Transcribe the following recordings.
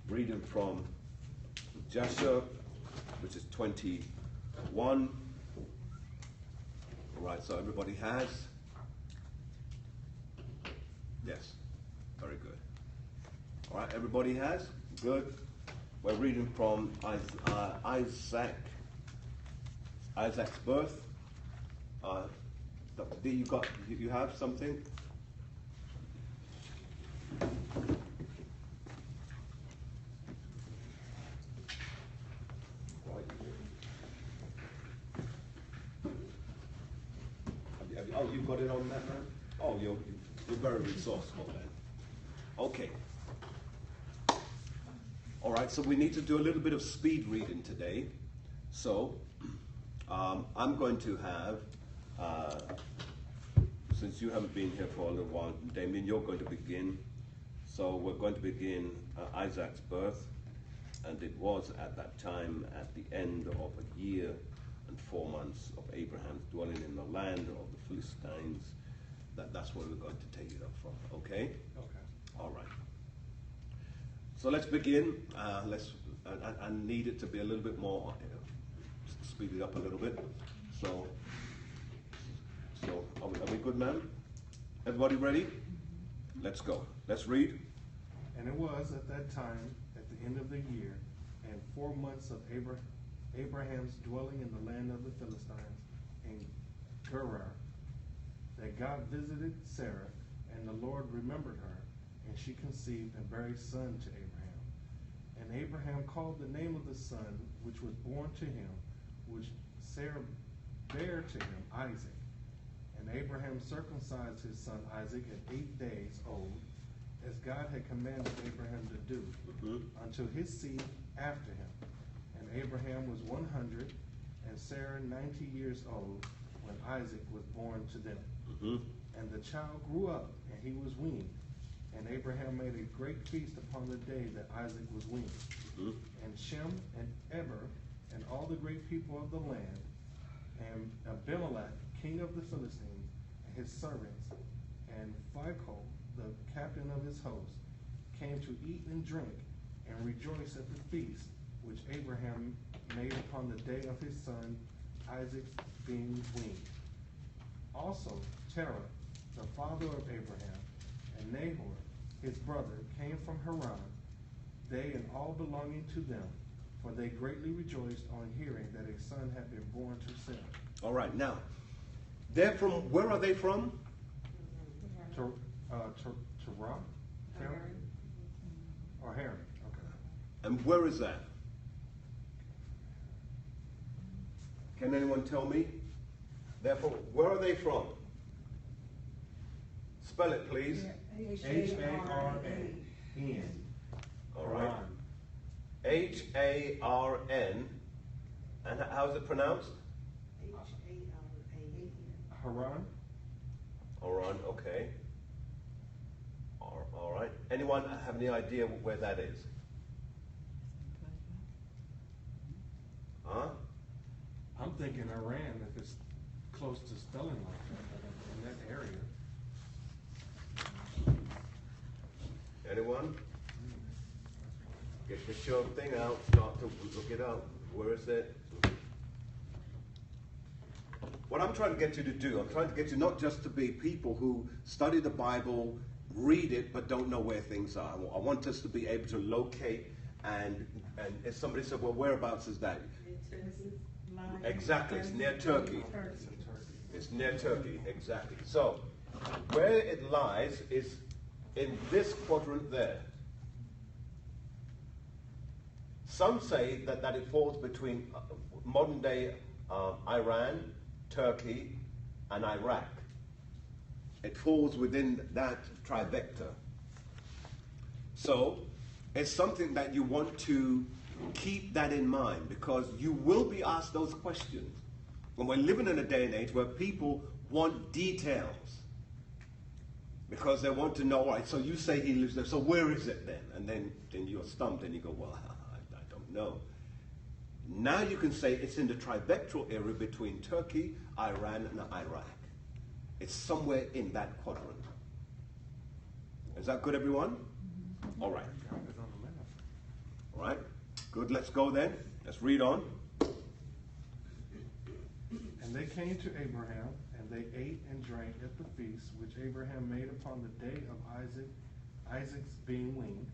reading from Joshua, which is 21. All right, so everybody has? Yes, very good. All right, everybody has? Good. We're reading from Isaac's birth. You have something? Oh, you've got it on that, man? Oh, you're very resourceful then. Okay. All right, so we need to do a little bit of speed reading today. So I'm going to have, since you haven't been here for a little while, Damien, you're going to begin. So we're going to begin Isaac's birth, and it was at that time at the end of a year and 4 months of Abraham's dwelling in the land of the Philistines. That's where we're going to take it up from. Okay? Okay. All right. So let's begin. I need it to be a little bit more, speed it up a little bit. So are we good, ma'am? Everybody ready? Let's go. Let's read. And it was at that time, at the end of the year, and 4 months of Abraham's dwelling in the land of the Philistines, in Gerar, that God visited Sarah, and the Lord remembered her, and she conceived and bare a son to Abraham. And Abraham called the name of the son which was born to him, which Sarah bare to him, Isaac. And Abraham circumcised his son Isaac at 8 days old, as God had commanded Abraham to do, unto his seed after him. And Abraham was 100, and Sarah 90 years old, when Isaac was born to them. And the child grew up, and he was weaned. And Abraham made a great feast upon the day that Isaac was weaned. And Shem and Eber and all the great people of the land, and Abimelech, king of the Philistines, and his servants, and Phicol, the captain of his host, came to eat and drink and rejoice at the feast which Abraham made upon the day of his son Isaac's being weaned. Also Terah, the father of Abraham, and Nahor, his brother, came from Haran, they and all belonging to them, for they greatly rejoiced on hearing that a son had been born to Sarah. All right, now, they're from, where are they from? Terah? Or Haran, okay. And where is that? Can anyone tell me? Therefore, where are they from? Spell it, please. H-A-R-A-N. All right. H-A-R-N. And how's it pronounced? H-A-R-A-N. Haran. Haran, okay. All right. Anyone have any idea where that is? Huh? I'm thinking Iran, if it's close to spelling like that, in that area. Anyone? Get your thing out, start to look it up. Where is it? What I'm trying to get you to do, I'm trying to get you not just to be people who study the Bible, read it, but don't know where things are. I want us to be able to locate, and if somebody said, well, whereabouts is that? Exactly, it's near Turkey. It's near Turkey, exactly. So, where it lies is in this quadrant there. Some say that it falls between modern day Iran, Turkey, and Iraq. It falls within that trivecta. So it's something that you want to keep that in mind, because you will be asked those questions. When we're living in a day and age where people want details, because they want to know, all right, so you say he lives there, so where is it then? And then you're stumped and you go, well, I don't know. Now you can say it's in the trivectal area between Turkey, Iran, and Iraq. It's somewhere in that quadrant. Is that good, everyone? All right. good. Let's go then. Let's read on. And they came to Abraham, and they ate and drank at the feast which Abraham made upon the day of Isaac's being weaned.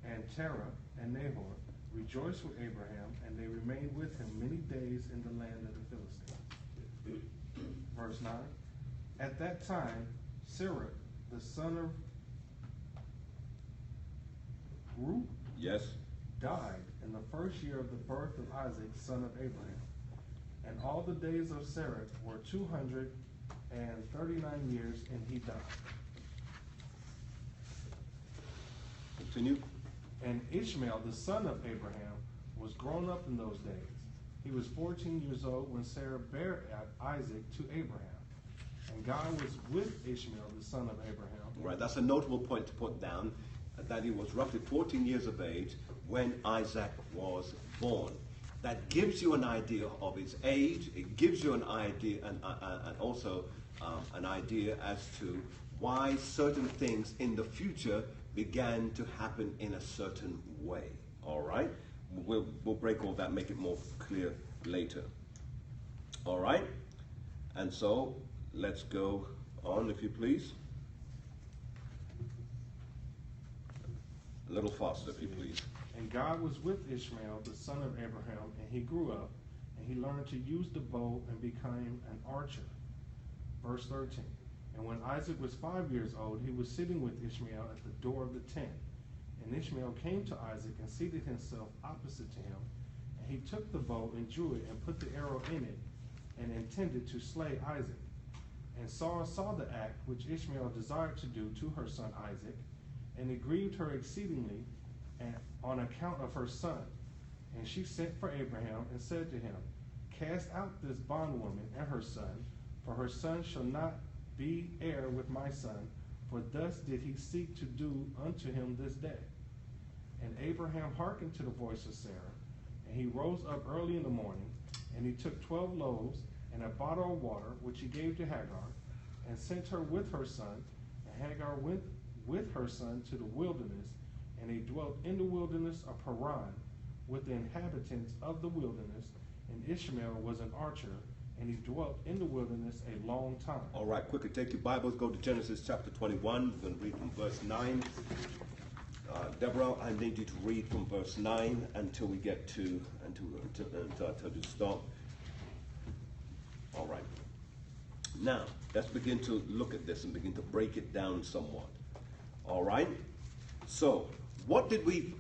And Terah and Nahor rejoiced with Abraham, and they remained with him many days in the land of the Philistines. Verse 9. At that time, Sarah, the son of Ruth, Yes. died in the first year of the birth of Isaac, son of Abraham. And all the days of Sarah were 239 years, and he died. Continue. And Ishmael, the son of Abraham, was grown up in those days. He was 14 years old when Sarah bare Isaac to Abraham. And God was with Ishmael, the son of Abraham. Right, that's a notable point to put down, that he was roughly 14 years of age when Isaac was born. That gives you an idea of his age. It gives you an idea, and also an idea as to why certain things in the future began to happen in a certain way. All right? We'll break all that, make it more clear later. All right? And so, let's go on, if you please. A little faster, if you please. And God was with Ishmael, the son of Abraham, and he grew up, and he learned to use the bow and became an archer. Verse 13. And when Isaac was 5 years old, he was sitting with Ishmael at the door of the tent. And Ishmael came to Isaac and seated himself opposite to him. And he took the bow and drew it and put the arrow in it, and intended to slay Isaac. And Sarah saw the act which Ishmael desired to do to her son Isaac, and it grieved her exceedingly on account of her son. And she sent for Abraham and said to him, Cast out this bondwoman and her son, for her son shall not be heir with my son, for thus did he seek to do unto him this day. And Abraham hearkened to the voice of Sarah, and he rose up early in the morning, and he took 12 loaves and a bottle of water, which he gave to Hagar, and sent her with her son. And Hagar went with her son to the wilderness, and they dwelt in the wilderness of Paran with the inhabitants of the wilderness. And Ishmael was an archer, and he dwelt in the wilderness a long time. All right, quickly take your Bibles, go to Genesis chapter 21. We're going to read from verse 9. Deborah, I need you to read from verse 9 until we get to stop. All right. Now, let's begin to look at this and begin to break it down somewhat. All right? So, what did we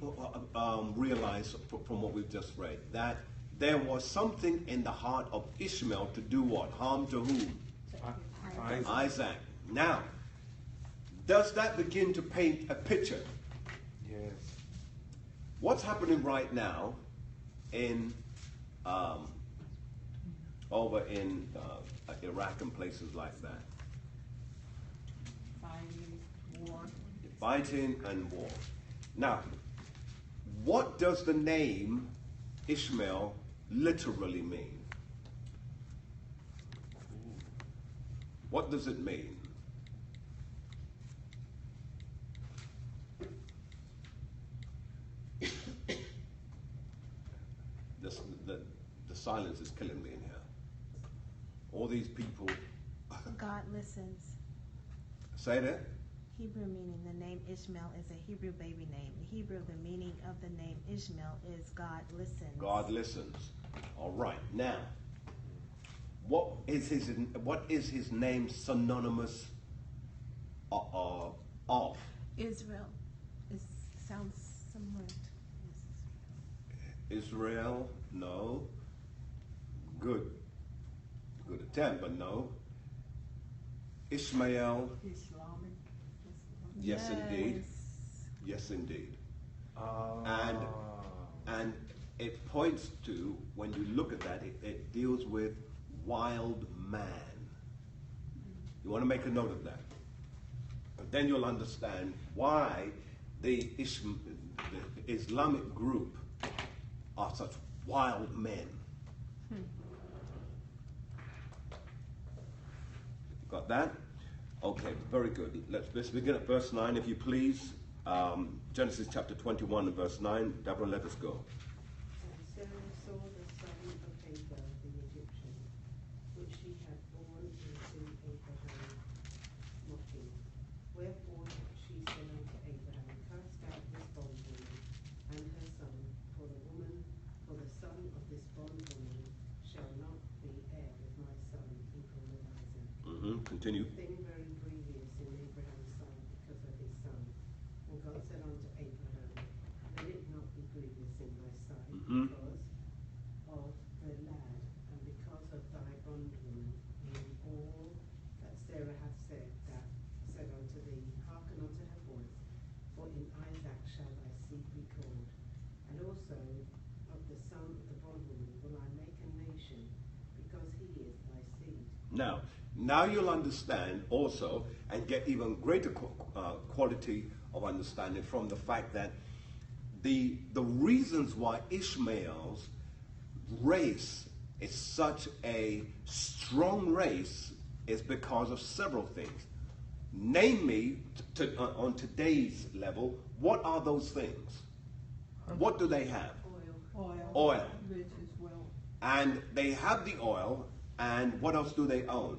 realize from what we've just read? That there was something in the heart of Ishmael to do what? Harm to whom? Isaac. Now, does that begin to paint a picture? Yes. What's happening right now in over in Iraq and places like that? Fighting and war. Now, what does the name Ishmael literally mean? What does it mean? The silence is killing me in here. All these people. God listens. Say that. Hebrew meaning the name Ishmael is a Hebrew baby name. In Hebrew, the meaning of the name Ishmael is God listens. God listens. All right. Now, what is his name synonymous of? Israel. It sounds similar to Israel? No. Good attempt, but no. Ishmael? Islamic. Yes, indeed. Yes, indeed. And it points to, when you look at that, it deals with wild man. You want to make a note of that. But then you'll understand why the Islamic group are such wild men. Got that? Okay, very good. Let's begin at verse 9, if you please. Genesis chapter 21 and verse 9. Deborah, let us go. saw the son of Hagar the Egyptian, which she had born into Abraham, mocking. Wherefore she said unto Abraham, cast out this bondwoman and her son, for the son of this bondwoman shall not be heir with my son, equal with Isaac. Continue. Thing very grievous in Abraham's sight because of his son. And God said unto Abraham, let it not be grievous in thy sight because of the lad, and because of thy bondwoman, in all that Sarah hath said unto thee, hearken unto her voice, for in Isaac shall thy seed be called. And also of the son of the bondwoman will I make a nation, because he is thy seed. Now you'll understand also and get even greater quality of understanding from the fact that the reasons why Ishmael's race is such a strong race is because of several things. Name me, on today's level, what are those things? What do they have? Oil. Riches, wealth. And they have the oil, and what else do they own?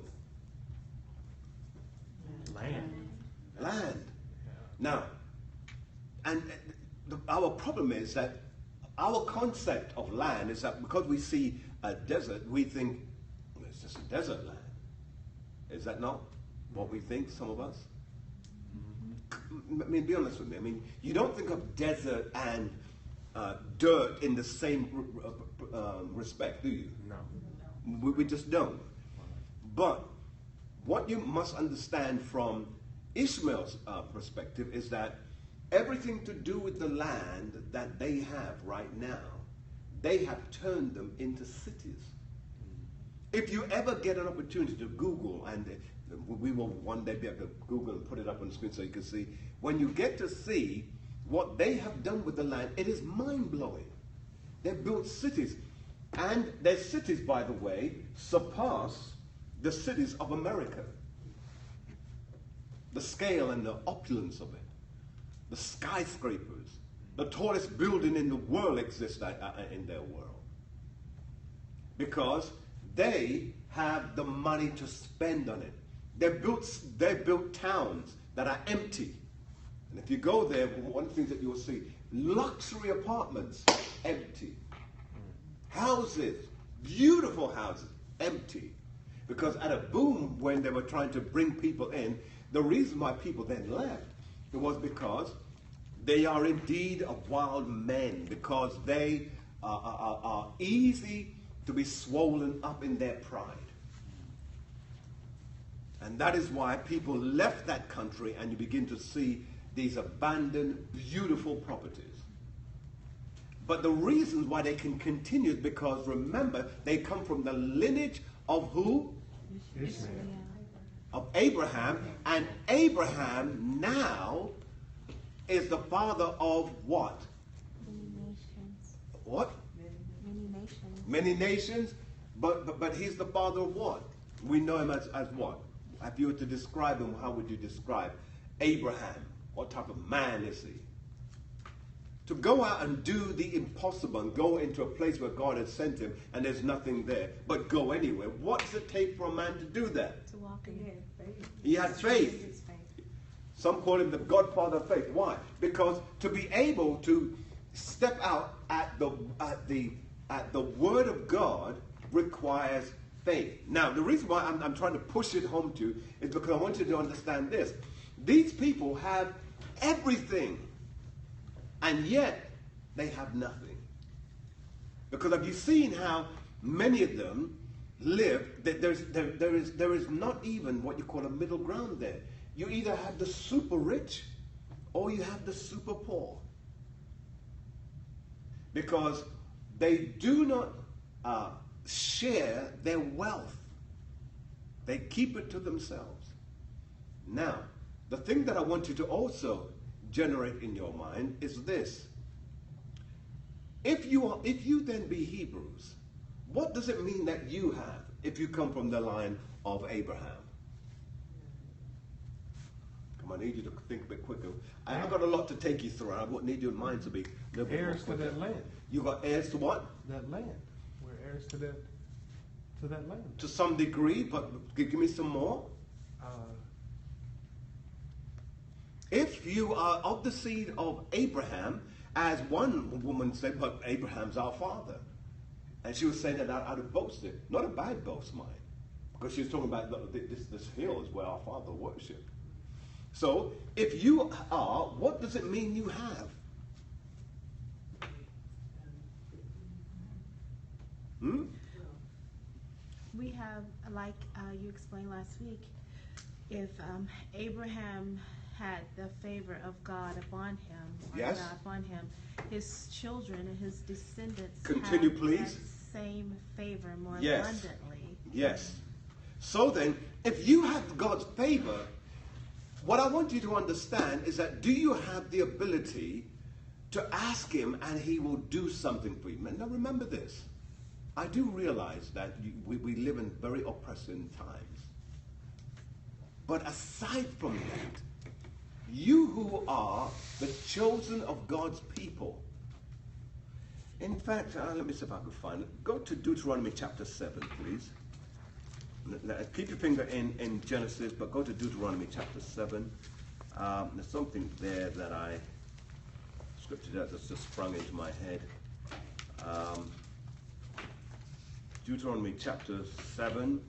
Land. Now, and our problem is that our concept of land is that because we see a desert, we think it's just a desert land. Is that not what we think, some of us? I mean, be honest with me. I mean, you don't think of desert and dirt in the same respect, do you? No. We just don't. But what you must understand from Ishmael's perspective is that everything to do with the land that they have right now, they have turned them into cities. If you ever get an opportunity to Google, and we will one day be able to Google and put it up on the screen so you can see, when you get to see what they have done with the land, it is mind-blowing. They've built cities, and their cities, by the way, surpass the cities of America. The scale and the opulence of it, the skyscrapers, the tallest building in the world exists in their world. Because they have the money to spend on it. They built towns that are empty. And if you go there, one of the things that you'll see, luxury apartments, empty. Houses, beautiful houses, empty. Because at a boom, when they were trying to bring people in, the reason why people then left, it was because they are indeed of wild men, because they are easy to be swollen up in their pride. And that is why people left that country, and you begin to see these abandoned, beautiful properties. But the reasons why they can continue is because, remember, they come from the lineage of who? Ishmael. Of Abraham. And Abraham now is the father of what? Many nations. What? Many nations. Many nations. But he's the father of what? We know him as what? If you were to describe him, how would you describe Abraham? What type of man is he? To go out and do the impossible and go into a place where God has sent him and there's nothing there, but go anywhere. What does it take for a man to do that? To walk in faith. He had faith. His faith. Some call him the godfather of faith. Why? Because to be able to step out at the word of God requires faith. Now, the reason why I'm trying to push it home to you is because I want you to understand this. These people have everything, and yet they have nothing. Because have you seen how many of them live? There is not even what you call a middle ground there. You either have the super rich or you have the super poor. Because they do not share their wealth. They keep it to themselves. Now, the thing that I want you to also generate in your mind is this. If you then be Hebrews, what does it mean that you have if you come from the line of Abraham? Come on, I need you to think a bit quicker. I've got a lot to take you through. I would need your mind to be a little bit more Heirs to quicker. that land. You got heirs to what? That land. We're heirs to that land. To some degree, but give me some more. If you are of the seed of Abraham, as one woman said, but Abraham's our father. And she was saying that out of boasting. Not a bad boast, mind. Because she was talking about this hill is where our father worshipped. So, if you are, what does it mean you have? We have, like you explained last week, if Abraham had the favor of God upon him, or Yes. God upon him, his children and his descendants Continue, have please. that same favor more Yes. abundantly. Yes. So then, if you have God's favor, what I want you to understand is that do you have the ability to ask him and he will do something for you? Now remember this. I do realize that we live in very oppressive times. But aside from that, you who are the chosen of God's people. In fact, let me see if I can find it. Go to Deuteronomy chapter 7, please. Keep your finger in Genesis, but go to Deuteronomy chapter 7. There's something there that scripture that's just sprung into my head. Deuteronomy chapter 7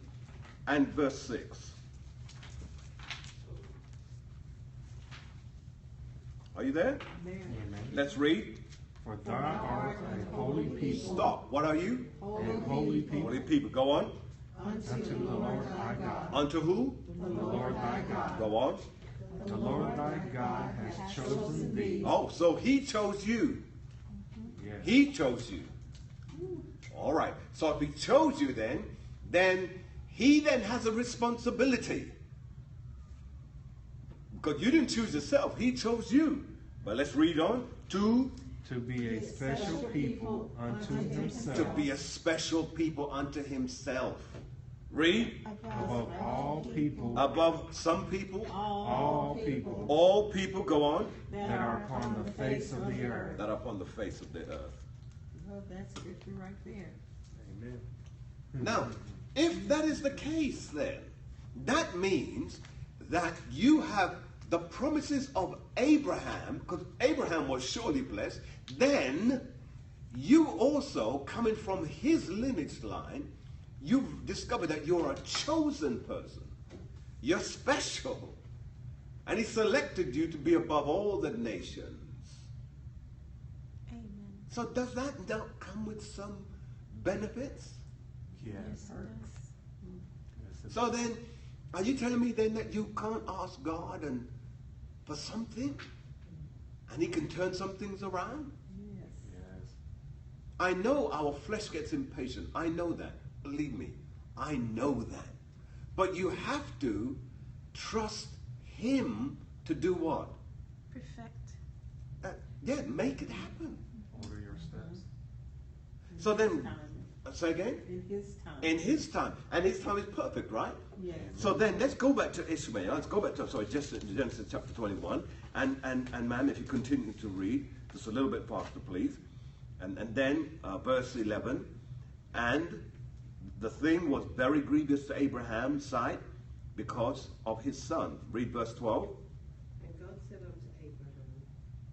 and verse 6. Are you there? Amen. Let's read. For thou art a holy people. Stop. What are you? And holy people. Holy people. Go on. Unto the Lord thy God. Unto who? The Lord thy God. Go on. The Lord thy God has chosen thee. Oh, so he chose you. Yes. He chose you. All right. So if he chose you then he then has a responsibility. Because you didn't choose yourself. He chose you. But let's read on. To be a special people unto himself. to be a special people unto himself. Read. Above all people. Above some people. All people. All people. Go on. That are upon the face of the earth. That are upon the face of the earth. Well, that's scripture right there. Amen. Now, if that is the case, then that means that you have the promises of Abraham, because Abraham was surely blessed, then you also, coming from his lineage line, you've discovered that you're a chosen person. You're special. And he selected you to be above all the nations. Amen. So does that not come with some benefits? Yes. Yes, it does. So then, are you telling me then that you can't ask God for something? And he can turn some things around? Yes. Yes. I know our flesh gets impatient. I know that. Believe me. I know that. But you have to trust him to do what? Perfect. Yeah, make it happen. Order your steps. So then, say again? In his time. In his time. And his time is perfect, right? Yes. So then let's go back to Ishmael. Let's go back to Genesis chapter 21. And ma'am, if you continue to read, just a little bit faster, please. And then verse 11. And the thing was very grievous to Abraham's sight because of his son. Read verse 12. And God said unto Abraham,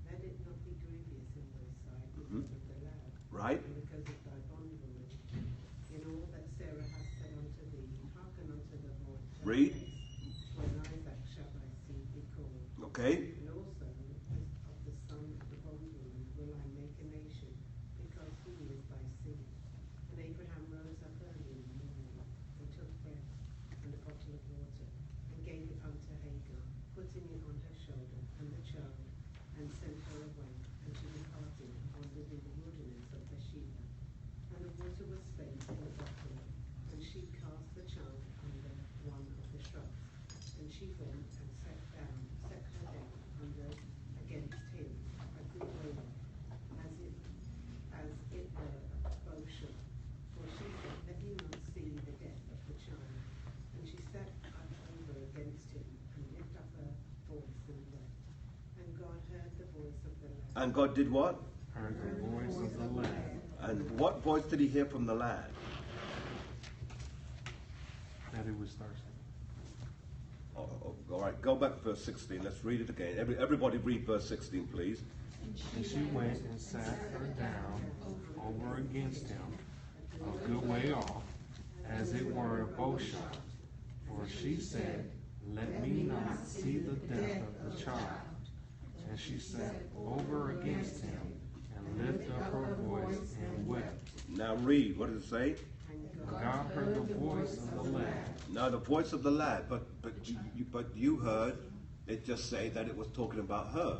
let it not be grievous in thy sight because of the lad, Right? and because of thy bondwoman. In all that Sarah hath said unto thee, hearken unto the Lord. Read. When Isaac shall thy seed be called. Okay. And also of the son of the bondwoman will I make a nation, because he is thy seed. And Abraham rose up early in the morning, and took bread and a bottle of water, and gave it unto Hagar, putting it on her shoulder, and the child, and sent her away, and she departed and wandered in the wilderness of Bathsheba. And the water was spent in the bottle, and she cast the child under one of the shrubs And God did what? Heard the voice of the lad. And what voice did he hear from the lad? That he was thirsty. All right, go back to verse 16. Let's read it again. Everybody read verse 16, please. And she went and sat her down over against him, a good way off, as it were a bow shot. For she said, Let me not see the death of the child. And she sat over against him, and lifted up her voice and wept. Now read. What does it say? God heard the voice of the lad. Now the voice of the lad, but you heard it just say that it was talking about her.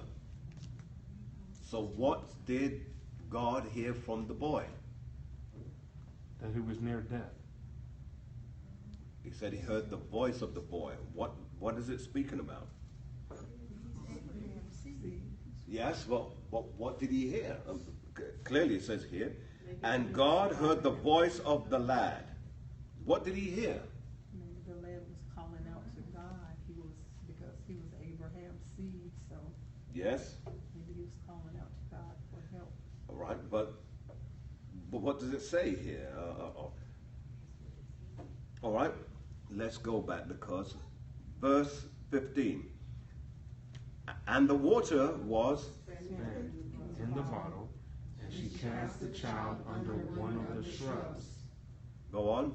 So what did God hear from the boy? That he was near death. He said he heard the voice of the boy. What is it speaking about? Yes, well, what did he hear? Clearly it says here, and God heard the voice of the lad. What did he hear? Maybe the lad was calling out to God. Because he was Abraham's seed, so Yes. maybe he was calling out to God for help. All right, but what does it say here? All right, let's go back because verse 15. And the water was In the bottle, and she cast the child under one of the shrubs. Go on.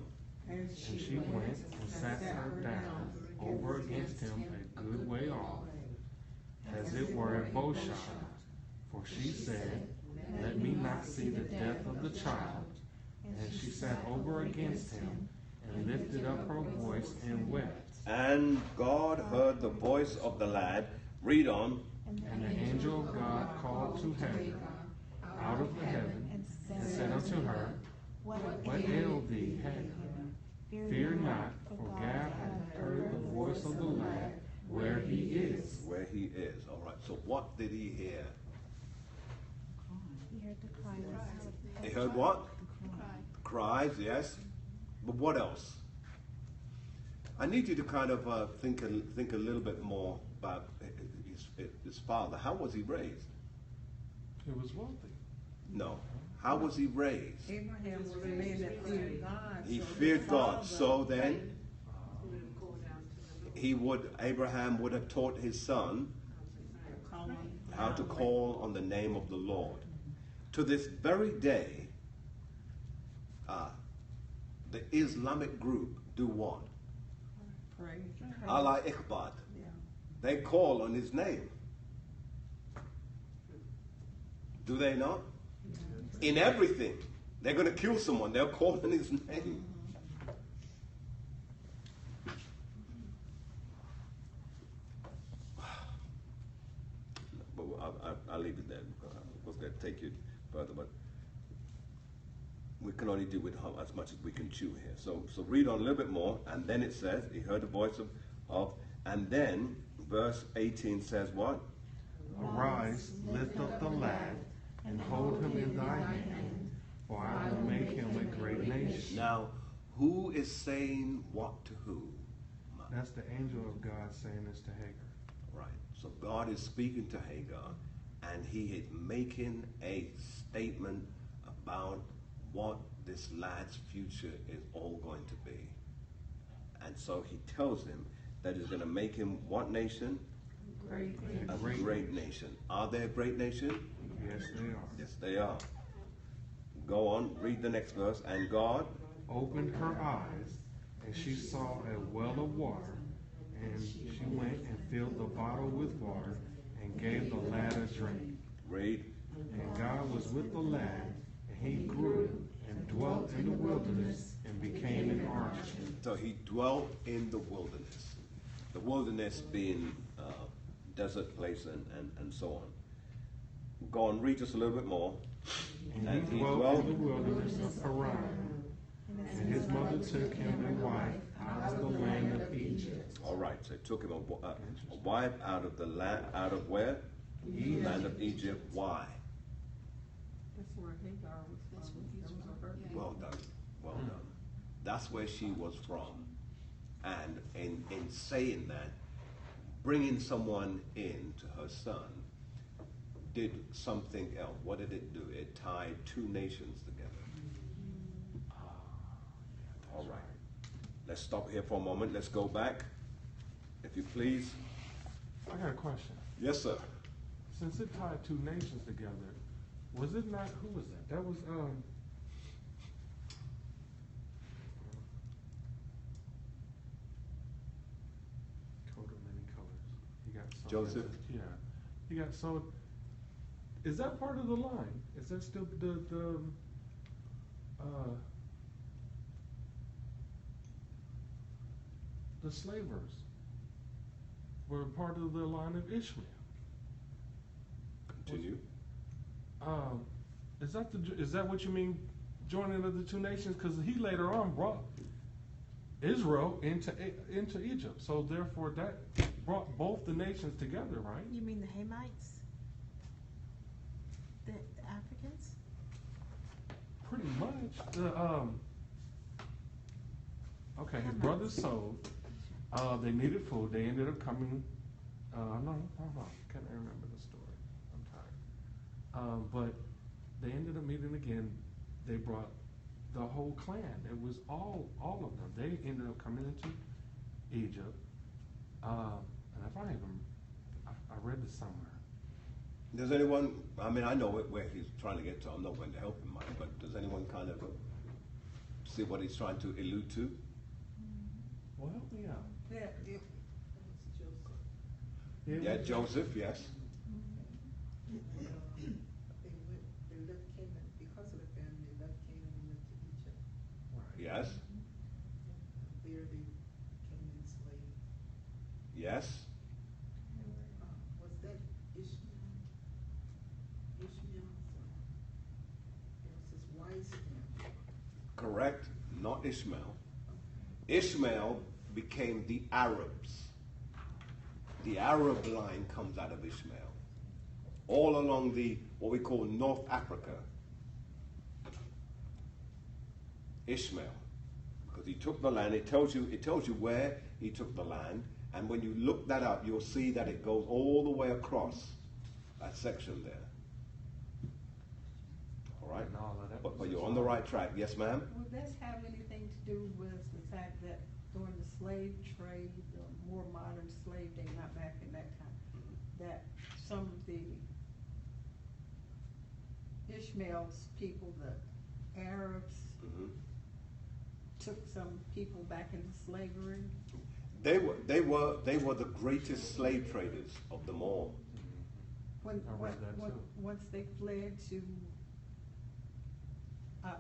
And she went and sat her down over against him a good way off, as it were a bow shot. For she said, Let me not see the death of the child. And she sat over against him, and lifted up her voice and wept. And God heard the voice of the lad. Read on. And the angel of God called to Hagar out of the heaven, and said unto her, What ailed thee, Hagar? Fear not, for God hath heard the voice of the lad where he is. Where he is. All right, so what did he hear? He heard the cries. He heard what? Cries, yes. But what else? I need you to kind of think a little bit more about his father. How was he raised? He was wealthy. No. How was he raised? Abraham was a man that feared God. He so feared his God. father- So then Abraham would have taught his son Call him how to call on the name of the Lord. To this very day, the Islamic group do what? Pray. Allah Ikhbad. Yeah. They call on his name. Do they not? In everything. They're going to kill someone. They'll call on his name. But I'll leave it there. I was going to take you further, but we can only do with as much as we can chew here. So read on a little bit more, and then it says, he heard the voice of, and then verse 18 says what? Arise, lift up the lad, and hold him in thy hand, for I will make him a great nation. Now, who is saying what to who? That's the angel of God saying this to Hagar. Right. So God is speaking to Hagar, and he is making a statement about what this lad's future is all going to be. And so he tells him that he's going to make him what nation? Great. A great nation. Are they a great nation? Yes, they are. Yes, they are. Go on, read the next verse. And God Opened her eyes, and she saw a well of water, and she went and filled the bottle with water, and gave the lad a drink. read. And God was with the lad, and he grew and dwelt in the wilderness, and became an archer. So he dwelt in the wilderness. The wilderness being desert place and so on. Go on, read just a little bit more. And he dwelt in the wilderness of Haran. And his mother took him a wife out of the land of Egypt. All right, so it took him a wife out of the land, out of where? Egypt. Land of Egypt. Why? That's where Hagar was from. That was her. Well done, well done. That's where she was from. And in saying that, bringing someone in to her son, did something else. What did it do? It tied two nations together. All right. Let's stop here for a moment. Let's go back, if you please. I got a question. Yes, sir. Since it tied two nations together, was it not, who was that? That was, coat of many colors. He got sold. Joseph? Yeah. He got sold. Is that part of the line? Is that still the slavers were part of the line of Ishmael? Continue. Is that what you mean, joining of the two nations? Because he later on brought Israel into Egypt, so therefore that brought both the nations together, right? You mean the Hamites? The Africans? Pretty much. Okay, his brothers sold. They needed food. They ended up coming. No, can't remember the story. I'm tired. But they ended up meeting again. They brought the whole clan. It was all of them. They ended up coming into Egypt. And if I read this somewhere. Does anyone, I mean, I know where he's trying to get to. I'm not going to help him much, but does anyone kind of see what he's trying to allude to? Well, yeah. It was Joseph. Yeah, Joseph, yes. They left Canaan because of the famine. They left Canaan and went to Egypt. Right. Yes, There they became enslaved. yes. Was that Ishmael? Ishmael's it was his wise man. Correct, not Ishmael. Ishmael became the Arabs. The Arab line comes out of Ishmael. All along what we call North Africa. Ishmael. Because he took the land, it tells you where he took the land, and when you look that up, you'll see that it goes all the way across that section there. All right? And all of that But was you're on the right track. Yes, ma'am? Would this have anything to do with the fact that during the slave trade, the more modern slave day, not back in that time, that some of the Ishmael's people, the Arabs, took some people back into slavery? They were the greatest slave traders of them all. When, I read that too. once they fled to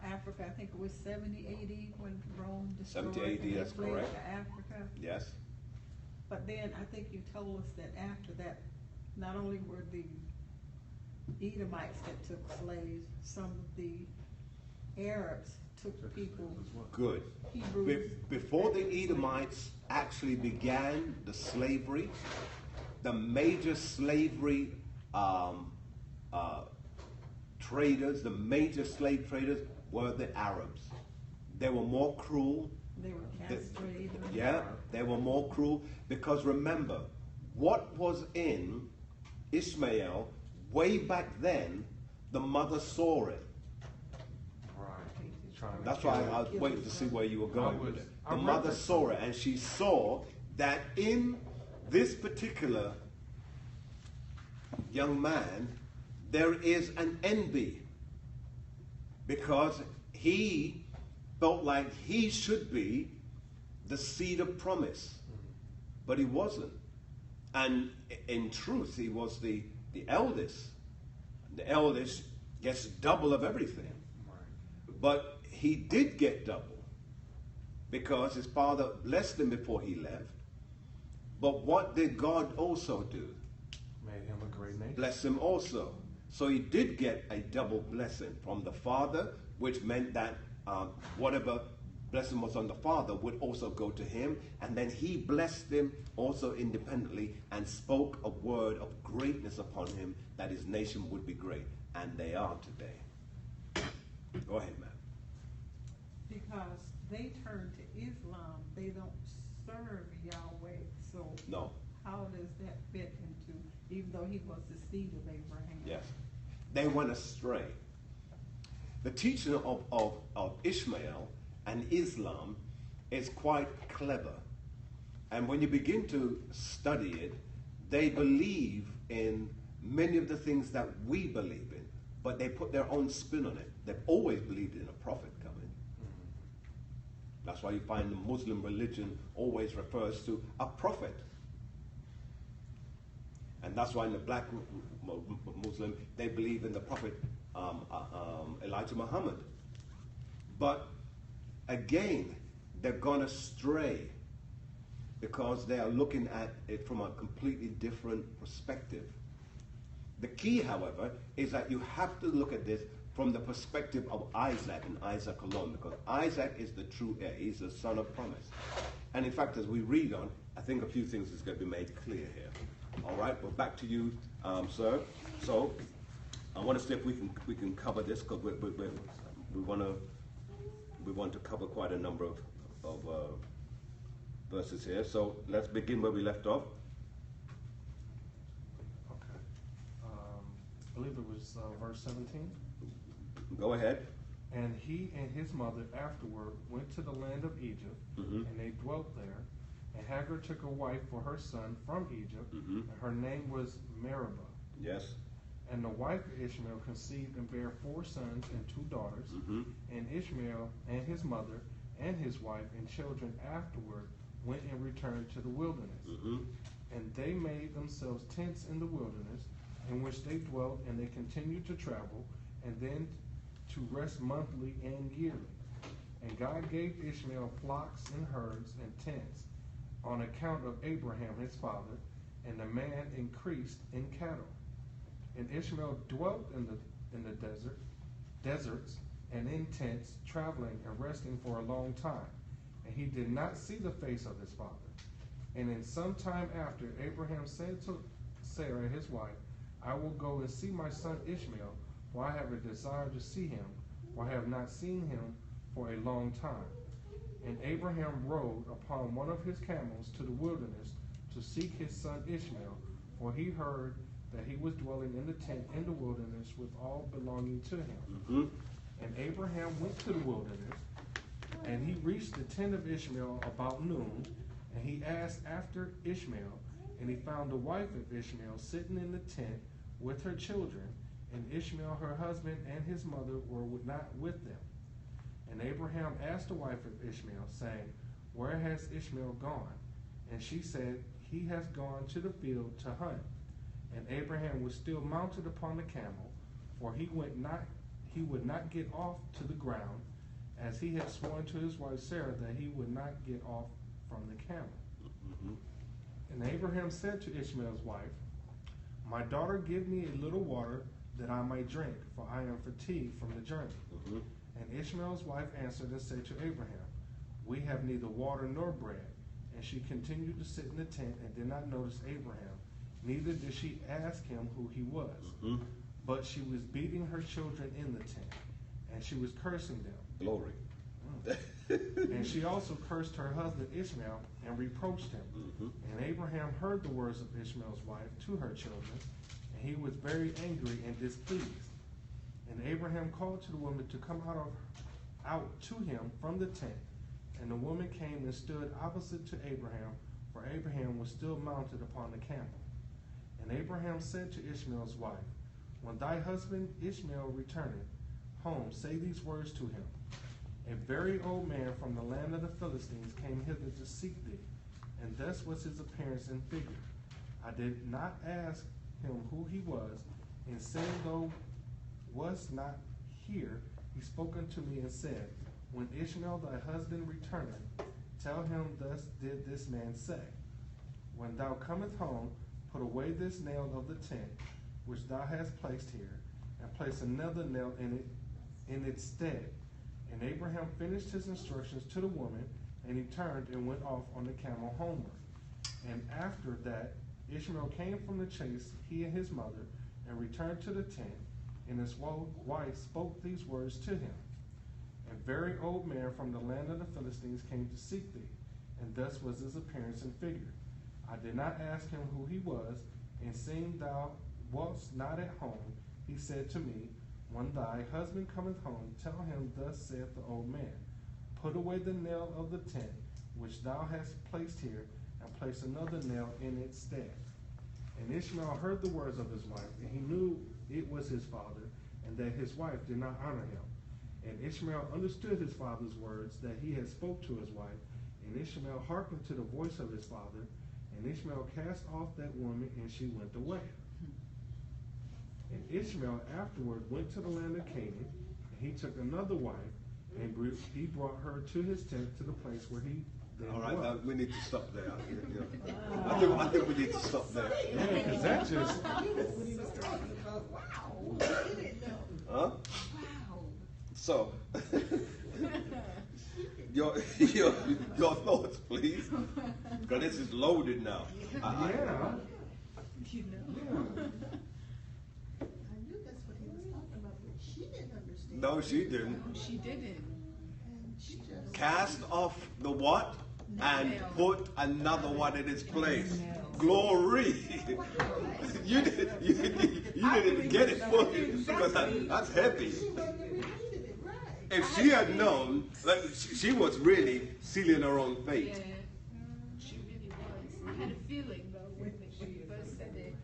Africa, I think it was 70 AD when Rome destroyed. 70 AD, and they that's fled correct. to Africa. Yes. But then I think you told us that after that, not only were the Edomites that took slaves, some of the Arabs took people, Good. Hebrews. Before the Edomites actually began the slavery, the major slavery traders, the major slave traders were the Arabs. They were more cruel. They were castrated. Yeah, they were more cruel because remember, what was in Ishmael way back then, the mother saw it. Right. That's why I was waiting to see where you were going with it. The I read mother that saw it, and she saw that in this particular young man, there is an envy because he felt like he should be the seed of promise, but he wasn't. And in truth, he was the eldest. The eldest gets double of everything. But he did get double because his father blessed him before he left. But what did God also do? Made him a great nation. Bless him also. So he did get a double blessing from the father, which meant that whatever blessing was on the father would also go to him. And then he blessed him also independently and spoke a word of greatness upon him that his nation would be great. And they are today. Go ahead, ma'am. Because they turn to Islam, they don't serve Yahweh. So No. how does that fit into even though he was the seed of Abraham. Yes. They went astray. The teaching of Ishmael and Islam is quite clever. And when you begin to study it, they believe in many of the things that we believe in, but they put their own spin on it. They've always believed in a prophet coming. That's why you find the Muslim religion always refers to a prophet. And that's why in the black Muslim, they believe in the prophet Elijah Muhammad. But again, they're gone astray because they are looking at it from a completely different perspective. The key, however, is that you have to look at this from the perspective of Isaac and Isaac alone, because Isaac is the true heir. He's the son of promise. And in fact, as we read on, I think a few things is going to be made clear here. All right, well, back to you, sir. So I want to see if we can cover this, because we want to cover quite a number of verses here. So let's begin where we left off. Okay. I believe it was verse 17. Go ahead. And he and his mother afterward went to the land of Egypt, and they dwelt there. And Hagar took a wife for her son from Egypt, and her name was Meribah. Yes. And the wife of Ishmael conceived and bare 4 sons and 2 daughters. And Ishmael and his mother and his wife and children afterward went and returned to the wilderness. And they made themselves tents in the wilderness, in which they dwelt, and they continued to travel, and then to rest monthly and yearly. And God gave Ishmael flocks and herds and tents on account of Abraham his father, and the man increased in cattle. And Ishmael dwelt in the deserts and in tents, traveling and resting for a long time. And he did not see the face of his father. And in some time after, Abraham said to Sarah his wife, I will go and see my son Ishmael, for I have a desire to see him, for I have not seen him for a long time. And Abraham rode upon one of his camels to the wilderness to seek his son Ishmael, for he heard that he was dwelling in the tent in the wilderness with all belonging to him. And Abraham went to the wilderness, and he reached the tent of Ishmael about noon, and he asked after Ishmael, and he found the wife of Ishmael sitting in the tent with her children, and Ishmael her husband and his mother were not with them. And Abraham asked the wife of Ishmael, saying, Where has Ishmael gone? And she said, He has gone to the field to hunt. And Abraham was still mounted upon the camel, for he would not get off to the ground, as he had sworn to his wife Sarah that he would not get off from the camel. And Abraham said to Ishmael's wife, My daughter, give me a little water that I may drink, for I am fatigued from the journey. And Ishmael's wife answered and said to Abraham, We have neither water nor bread. And she continued to sit in the tent and did not notice Abraham, neither did she ask him who he was. But she was beating her children in the tent, and she was cursing them. Glory. And she also cursed her husband Ishmael and reproached him. And Abraham heard the words of Ishmael's wife to her children, and he was very angry and displeased. And Abraham called to the woman to come out to him from the tent. And the woman came and stood opposite to Abraham, for Abraham was still mounted upon the camel. And Abraham said to Ishmael's wife, When thy husband Ishmael returneth home, say these words to him. A very old man from the land of the Philistines came hither to seek thee, and thus was his appearance and figure. I did not ask him who he was, and saying, Thou wast not here, he spoke unto me and said, When Ishmael thy husband returneth, tell him thus did this man say, When thou comest home, put away this nail of the tent which thou hast placed here, and place another nail in its stead. And Abraham finished his instructions to the woman, and he turned and went off on the camel homeward. And after that, Ishmael came from the chase, he and his mother, and returned to the tent, and his wife spoke these words to him. A very old man from the land of the Philistines came to seek thee, and thus was his appearance and figure. I did not ask him who he was, And seeing thou wast not at home, he said to me, when thy husband cometh home, tell him, thus saith the old man, put away the nail of the tent which thou hast placed here, and place another nail in its stead. And Ishmael heard the words of his wife, and he knew it was his father, and that his wife did not honor him. And Ishmael understood his father's words that he had spoke to his wife, and Ishmael hearkened to the voice of his father, and Ishmael cast off that woman, and she went away. And Ishmael afterward went to the land of Canaan, and he took another wife, and he brought her to his tent, to the place where he then All right, was. we need to stop there. I think we need to stop there. Yeah, 'cause that just, Huh? Wow. So, your thoughts, please, because this is loaded now. yeah. You know. Yeah. I knew that's what he was talking about, but she didn't understand. No, she didn't. She didn't. And she just. Cast off the what? And Nail. put another one in its place. Glory. you didn't get it fully because that's heavy. She wasn't repeating it right. If she had known, like, she was really sealing her own fate. Yeah, she really was. I had a feeling though when she first said it.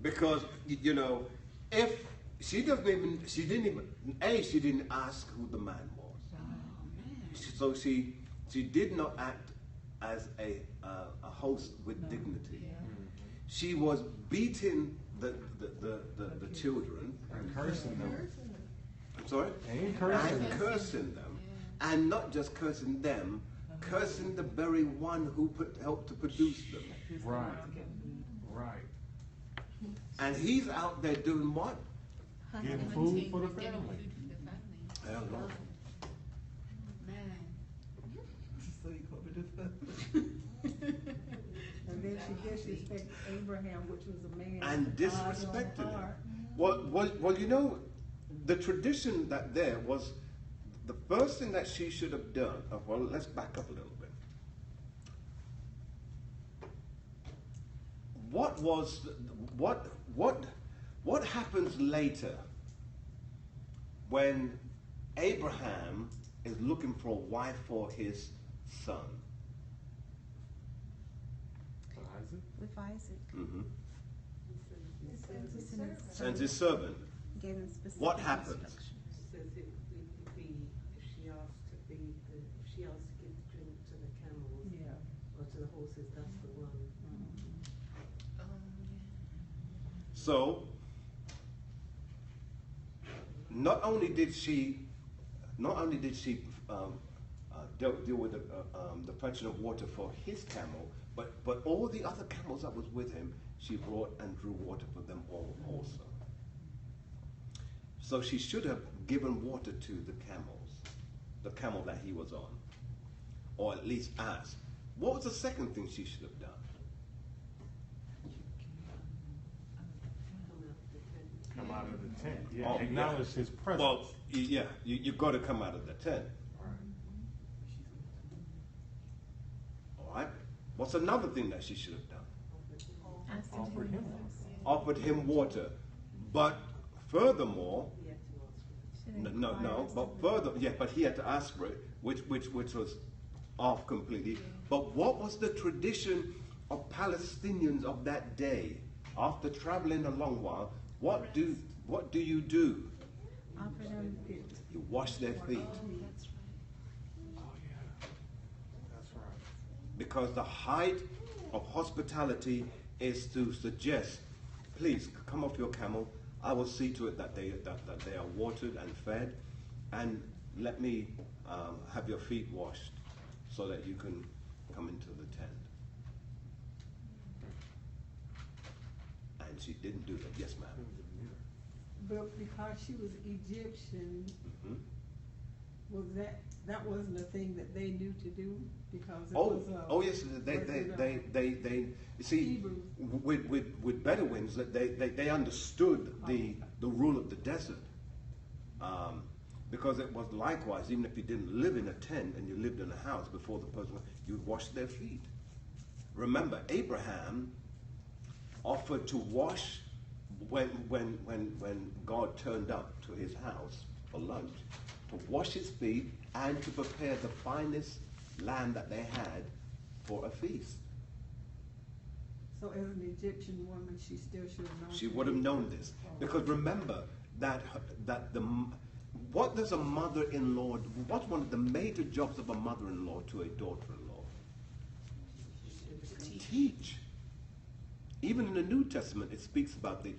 Because if she didn't ask who the man was. So she did not act as a host with dignity. She was beating the children. And cursing them. I'm sorry? And cursing And them. cursing them. And not just cursing them, cursing the very one who helped to produce them. Right. Right. And he's out there doing what? Getting food for the Getting family. food for the family. Hell no. Man. So you go to the And then she disrespected Abraham, which was a man. And with God's own disrespected him. heart. Well, the tradition that there was, the first thing that she should have done, well, let's back up a little bit. What happens later when Abraham is looking for a wife for his son? Isaac? With Isaac. Mm-hmm. He sent his Sends his servant. Gave him specific What happens? instructions. Says if she asks to feed if she asks to give drink to the camels Yeah. or to the horses, that's the one. So, not only did she deal with the fetching of water for his camel, but all the other camels that was with him, she brought and drew water for them all also. So she should have given water to the camel that he was on, or at least asked. What was the second thing she should have done? Come out of the tent. Yeah. Oh, Acknowledge his presence. Well, yeah, you've got to come out of the tent. All right. What's another thing that she should have done? Asked Offered him one. Offered him water. But furthermore, He had to ask for it. She didn't no, require us but to- further, yeah, but he had to ask for it, which was off completely. But what was the tradition of Palestinians of that day? After traveling a long while, what do you do? Offered him. You wash their feet. Oh, yeah. That's right. Because the height of hospitality is to suggest, please come off your camel. I will see to it that they are watered and fed, and let me have your feet washed so that you can come into the tent. And she didn't do that. Yes, ma'am. But because she was Egyptian, Mhm. was that wasn't a thing that they knew to do because it Oh, was a oh yes. They. You see, Hebrews. with Bedouins, that they understood the rule of the desert, because it was likewise. Even if you didn't live in a tent and you lived in a house before the person, you'd wash their feet. Remember, Abraham offered to wash when God turned up to his house for lunch, to wash his feet and to prepare the finest lamb that they had for a feast. So as an Egyptian woman, she still should have known. She would have known this. Because remember what does a mother-in-law do? What's one of the major jobs of a mother-in-law to a daughter-in-law? Teach. Even in the New Testament, it speaks about the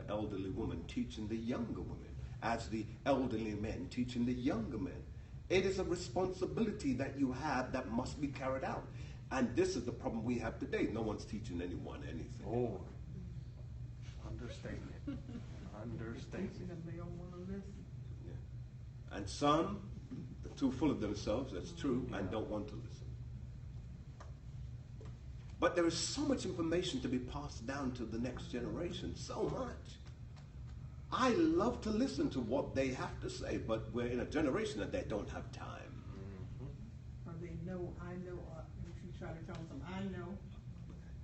elderly woman teaching the younger women, as the elderly men teaching the younger men. It is a responsibility that you have that must be carried out. And this is the problem we have today. No one's teaching anyone anything. Oh, understatement. Understatement. They don't want to listen. Yeah. And some are too full of themselves, that's true, and don't want to listen. But there is so much information to be passed down to the next generation, so much. I love to listen to what they have to say, but we're in a generation that they don't have time. Or they know, I know, if you try to tell them, I know.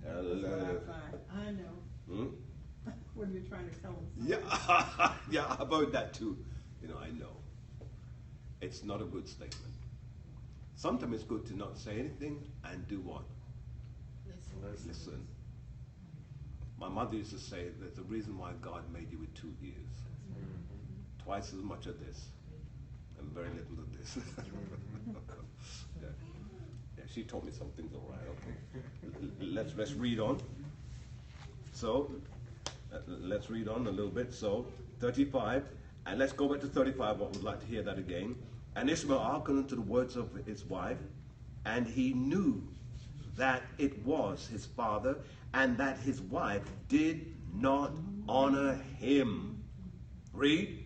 Hello. That's what I find. I know. When you're trying to tell them something. Yeah, yeah, I've heard that too. I know. It's not a good statement. Sometimes it's good to not say anything and do what? Listen. My mother used to say there's a reason why God made you with 2 ears. Twice as much of this and very little of this. Yeah, she told me some things, all right. Okay. Let's read on. So, let's read on a little bit. So, 35, and let's go back to 35. I would like to hear that again. And Ishmael hearkened unto the words of his wife, and he knew that it was his father, and that his wife did not honor him. Read.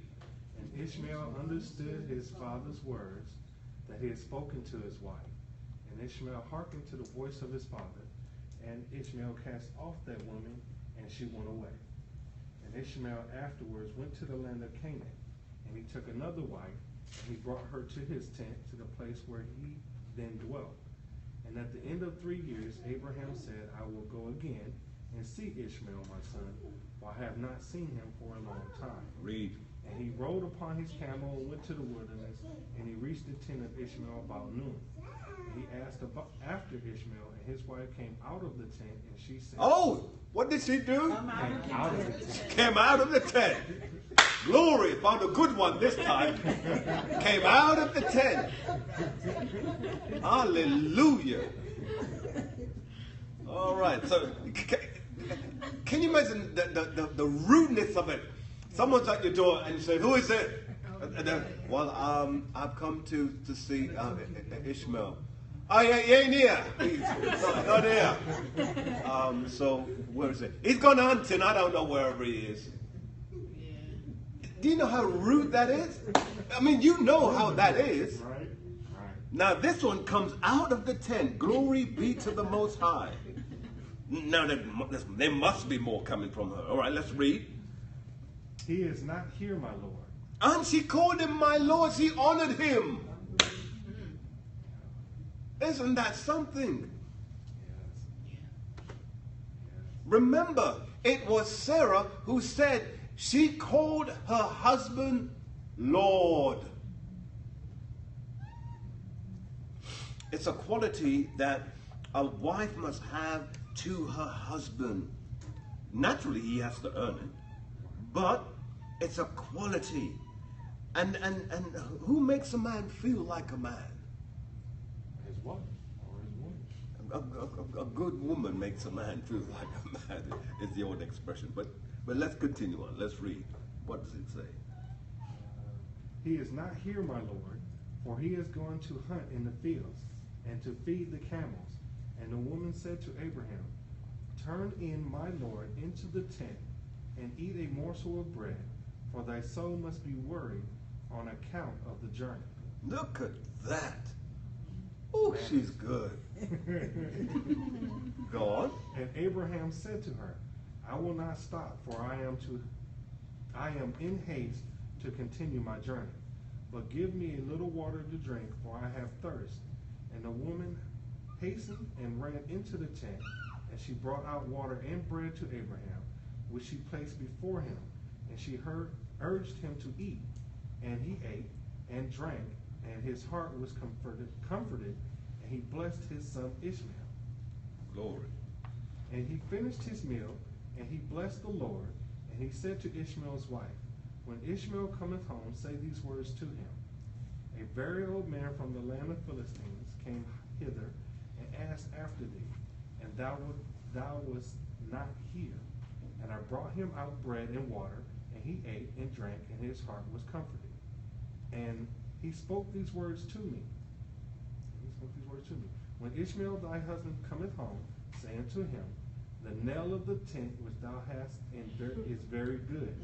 And Ishmael understood his father's words that he had spoken to his wife. And Ishmael hearkened to the voice of his father, and Ishmael cast off that woman, and she went away. And Ishmael afterwards went to the land of Canaan, and he took another wife, and he brought her to his tent, to the place where he then dwelt. And at the end of 3 years, Abraham said, I will go again and see Ishmael my son, for I have not seen him for a long time. Read. And he rode upon his camel and went to the wilderness, and he reached the tent of Ishmael about noon. And he asked after Ishmael, and his wife came out of the tent, and she said, Oh, what did she do? Came out of the tent. Came out of the tent. Glory, found a good one this time. Came out of the tent. Hallelujah. All right, so can you imagine the rudeness of it? Someone's at your door and you say, who is it? And then, well, I've come to see Ishmael. Oh, yeah, he ain't here. He's not here. So, where is he? He's gone hunting. I don't know wherever he is. Do you know how rude that is? I mean, you know how that is. Right. Now, this one comes out of the tent. Glory be to the Most High. Now, there must be more coming from her. All right, let's read. He is not here, my Lord. And she called him my Lord. She honored him. Isn't that something? Yes. Remember, it was Sarah who said she called her husband Lord. It's a quality that a wife must have to her husband. Naturally, he has to earn it, but it's a quality. And who makes a man feel like a man? His wife or his woman. A good woman makes a man feel like a man, is the old expression. But let's continue on. Let's read. What does it say? He is not here, my Lord, for he is going to hunt in the fields and to feed the camels. And the woman said to Abraham, turn in, my Lord, into the tent and eat a morsel of bread, for thy soul must be worried on account of the journey. Look at that. Oh, she's good. Go on. And Abraham said to her, I will not stop, for I am in haste to continue my journey. But give me a little water to drink, for I have thirst. And the woman hastened and ran into the tent And she brought out water and bread to Abraham, which she placed before him. And she urged him to eat. And he ate and drank, and his heart was comforted, and he blessed his son Ishmael. Glory. And he finished his meal, and he blessed the Lord, and he said to Ishmael's wife, When Ishmael cometh home, say these words to him. A very old man from the land of Philistines came hither, and asked after thee, and thou wast not here. And I brought him out bread and water, and he ate and drank, and his heart was comforted. And he spoke these words to me. When Ishmael thy husband cometh home, say unto him, The nail of the tent which thou hast is very good.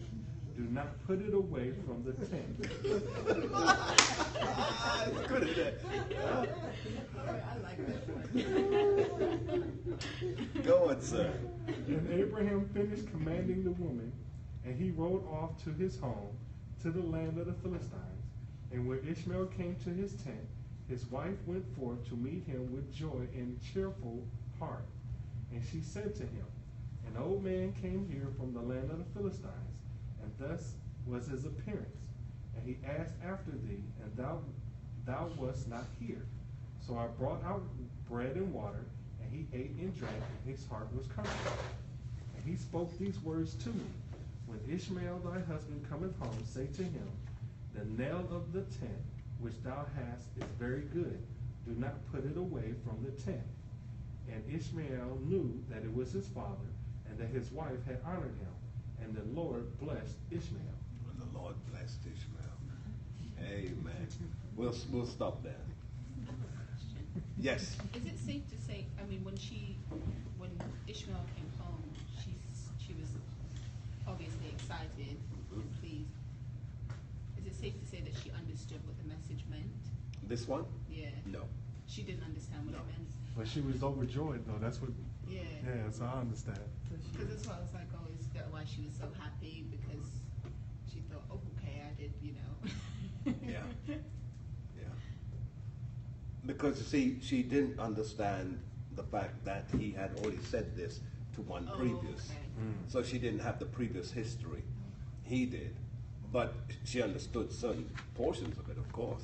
Do not put it away from the tent. Good at that. I like that one. Go on, sir. And Abraham finished commanding the woman, and he rode off to his home, to the land of the Philistines. And when Ishmael came to his tent, his wife went forth to meet him with joy and cheerful heart. And she said to him, An old man came here from the land of the Philistines, and thus was his appearance. And he asked after thee, and thou wast not here. So I brought out bread and water, and he ate and drank, and his heart was comforted. And he spoke these words to me. When Ishmael thy husband cometh home, say to him, The nail of the tent which thou hast is very good. Do not put it away from the tent. And Ishmael knew that it was his father, and that his wife had honored him. And the Lord blessed Ishmael. And the Lord blessed Ishmael. Amen. We'll stop there. Yes. Is it safe to say, I mean, when Ishmael came home, she was obviously excited and pleased. Is it safe to say that she understood what the message meant? This one? Yeah. No. She didn't understand what it meant. But she was overjoyed, though. That's what. Yeah. Yeah, so I understand. Because that's why I was like, oh, is that why she was so happy? Because she thought, oh, okay, I did, you know. Yeah. Yeah. Because, see, she didn't understand the fact that he had already said this to one previous. Okay. So she didn't have the previous history. He did. But she understood certain portions of it, of course.